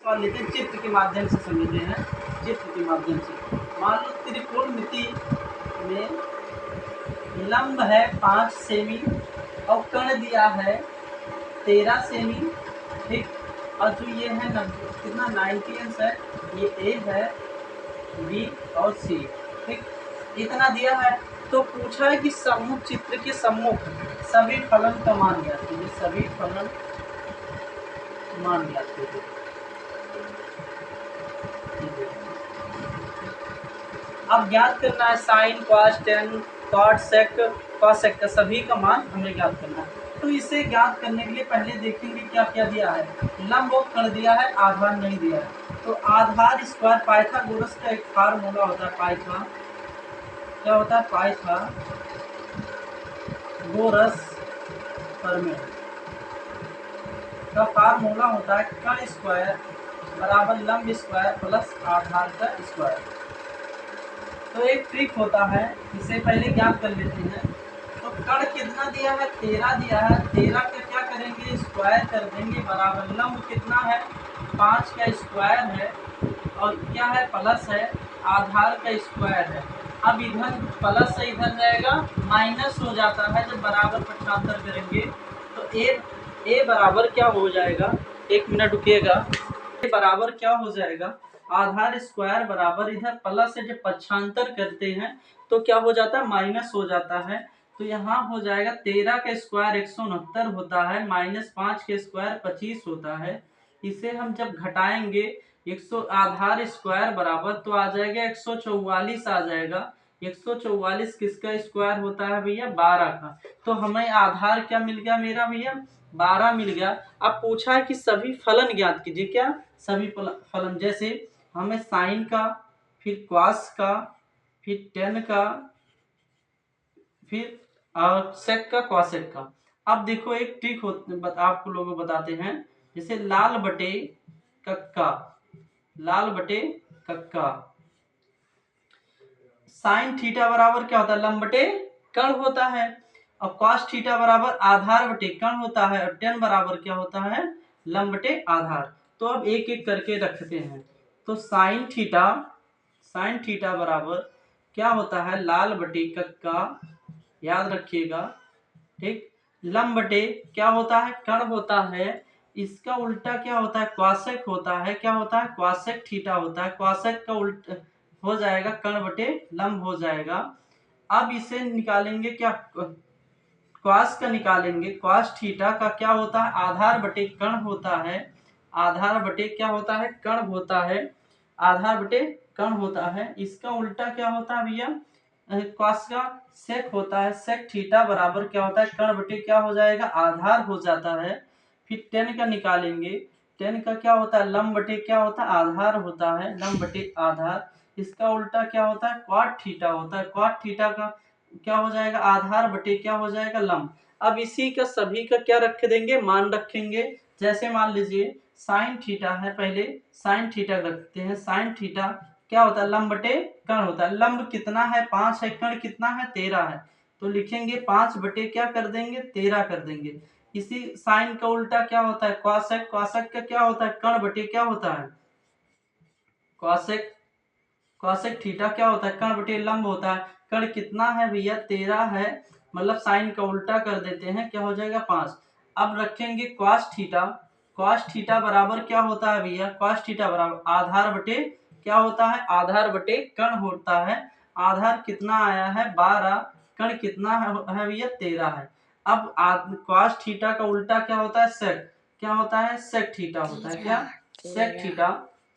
सवाल लेते हैं, चित्र के माध्यम से समझते हैं। चित्र के माध्यम से मान लो त्रिकोणमिति में लंब है 5 सेमी और कर्ण दिया है 13 सेमी, ठीक। और जो ये है कितना 90 अंश है, ये ए है, बी और सी, ठीक। इतना दिया है। तो पूछा है कि सम्मुख चित्र के सम्मुख सभी फलन का मान ज्ञात कीजिए। सभी फलन मान ज्ञात कीजिए। अब ज्ञात करना है साइन, कॉस, टेन, कॉट, सेक, कॉसेक का सभी का मान हमें ज्ञात करना है। तो इसे ज्ञात करने के लिए पहले देखेंगे क्या क्या दिया है। लंब और कर्ण दिया है, आधार नहीं दिया है। तो आधार स्क्वायर पाइथागोरस का एक फार्मूला होता है। क्या होता है? पाइथागोरस प्रमेय का फार्मूला होता है कर्ण स्क्वायर बराबर लंब स्क्वायर प्लस आधार का स्क्वायर। तो एक ट्रिक होता है, इसे पहले ज्ञात कर लेते हैं। तो कर्ण कितना दिया है? 13 दिया है। 13 का क्या करेंगे? स्क्वायर कर देंगे बराबर लंब कितना है? 5 का स्क्वायर है और क्या है? प्लस है, आधार का स्क्वायर है। अब इधर प्लस से इधर जाएगा माइनस हो जाता है जब बराबर पक्षांतर करेंगे। तो ए बराबर क्या हो जाएगा? एक मिनट रुकिएगा। ए बराबर क्या हो जाएगा? आधार स्क्वायर बराबर इधर प्लस से जब पक्षांतर करते हैं तो क्या हो जाता है? माइनस हो जाता है। तो यहाँ हो जाएगा 13 का स्क्वायर 169 होता है, माइनस 5 के स्क्वायर 25 होता है। इसे हम जब घटाएंगे 100 आधार स्क्वायर बराबर तो आ जाएगा 144 आ जाएगा। 144 किसका स्क्वायर होता है भैया? 12 का। तो हमें आधार क्या मिल गया मेरा भैया? 12 मिल गया। अब पूछा है कि सभी फलन ज्ञात कीजिए। क्या? सभी फलन, जैसे हमें साइन का, फिर कॉस का, फिर टेन का, फिर सेक का, कॉसेक का। अब देखो एक ट्रिक आपको लोगों को बताते हैं। जैसे लाल बटे कक्का, लाल बटे कक्का, साइन थीटा बराबर क्या होता है? लंब बटे कर्ण होता है। और कॉस थीटा बराबर आधार बटे कर्ण होता है। और टेन बराबर क्या होता है? लंब बटे आधार। तो अब एक एक करके रखते हैं। तो साइन थीटा बराबर क्या होता है? लाल बटे कक्का, याद रखिएगा, ठीक। लंब बटे क्या होता है? कर्ण होता है। इसका उल्टा क्या होता है? क्वासेक होता है। क्या होता है? क्वासेक थीटा होता है। क्वासेक का उल्टा हो जाएगा कर्ण बटे लंब हो जाएगा। अब इसे निकालेंगे क्या? क्वास का निकालेंगे। क्वास थीटा का क्या होता है? आधार बटे कर्ण होता है। आधार बटे क्या होता है? कर्ण होता है। आधार बटे कर्ण होता है। इसका उल्टा क्या होता है भैया? क्वास का सेक होता है। सेक थीटा बराबर क्या होता है? कर्ण बटे क्या हो जाएगा? आधार हो जाता है। फिर टेन का निकालेंगे। टेन का क्या होता है? लंब बटे क्या होता है? आधार होता है। लंब बटे आधार। इसका उल्टा क्या होता है? क्वाट थीटा होता है। क्वाट थीटा का क्या हो जाएगा? आधार बटे क्या हो जाएगा? लंब। अब इसी का सभी का क्या रख देंगे? मान रखेंगे। जैसे मान लीजिए साइन थीटा है, पहले साइन थीटा रखते हैं। साइन थीटा क्या होता है? लंब बटे कर्ण होता है। लंब कितना है? 5 है। कर्ण कितना है? 13 है। तो लिखेंगे 5 बटे क्या कर देंगे? 13 कर देंगे। इसी साइन का उल्टा क्या होता है? कॉसेक। कॉसेक का क्या होता है? कर्ण बटे क्या होता है? कॉसेक। कॉसेक थीटा क्या होता है? कर्ण बटे लंब होता है। कर्ण कितना है भैया? 13 है। मतलब साइन का उल्टा कर देते हैं, क्या हो जाएगा? 5। अब रखेंगे कॉस थीटा। कॉस थीटा बराबर क्या होता है भैया? कॉस थीटा बराबर आधार बटे क्या होता है? आधार बटे कर्ण होता है। आधार कितना आया है? 12। कर्ण कितना है भैया? 13 है। अब कॉस थीटा का उल्टा क्या होता है? सेक। क्या होता है? सेक थीटा होता है। क्या? Sec theta.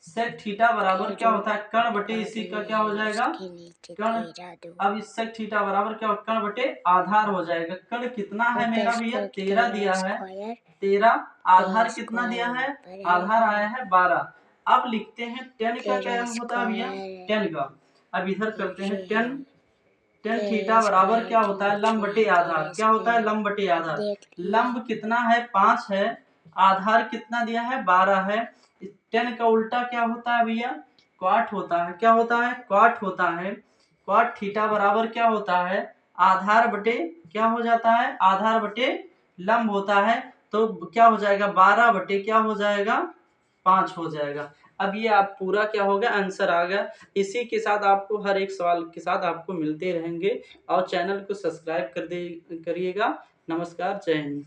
सेक थीटा बराबर क्या होता है? कर्ण बटे इसी का क्या हो जाएगा? कर्ण। अब इस सेक थीटा बराबर क्या होगा? कर्ण बटे आधार हो जाएगा। कर्ण कितना है मेरा भैया? 13 दिया है। 13। आधार कितना दिया है? आधार आया है 12। अब लिखते हैं टेन का क्या होता है भैया? टेन का। अब इधर करते हैं टेन। टेन थीटा बराबर क्या होता है? लंब बटे आधार। क्या होता है? लंब बटे आधार। लंब कितना है? 5 है। आधार कितना दिया है? 12 है। टेन का उल्टा क्या होता है भैया? क्वाट होता है। क्या होता है? क्वाट होता है। क्वाट थीटा बराबर क्या होता है? आधार बटे क्या हो जाता है? आधार बटे लंब होता है। तो क्या हो जाएगा? 12 बटे क्या हो जाएगा? 5 हो जाएगा। अब ये आप पूरा क्या हो गया, आंसर आ गया। इसी के साथ आपको हर एक सवाल के साथ आपको मिलते रहेंगे और चैनल को सब्सक्राइब करिएगा। नमस्कार, जय हिंद।